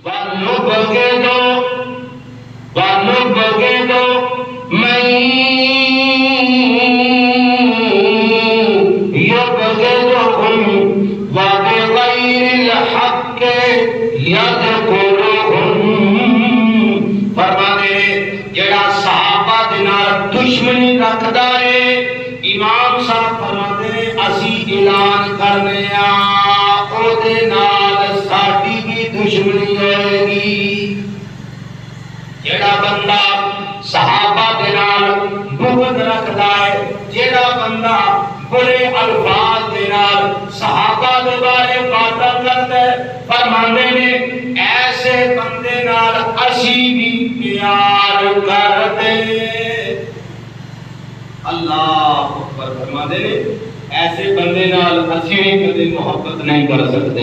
वनुबगिदु मन युबगिदुहुम वबिगैरिल हक़्क़ यज़कुरुहुम। फरमाते जेड़ा सहाबा दे नाल दुश्मनी रखदा है, इमाम साहब फरमाते असी ऐलान करदे आ ओदे नाल साडी भी दुश्मनी होएगी। जेड़ा बंदा सहाबा दे नाल बुग़्ज़ रखदा है, जेड़ा बंदा बुरे अल्फाज दे नाल सहाबा दे बारे बातें करदा है, फरमांदे ने ऐसे बंदे नाल असी भी प्यार करदे। अल्लाह अकबर। फरमांदे ने ऐसे बंदे नाल असी भी कदे मोहब्बत नहीं कर सकते।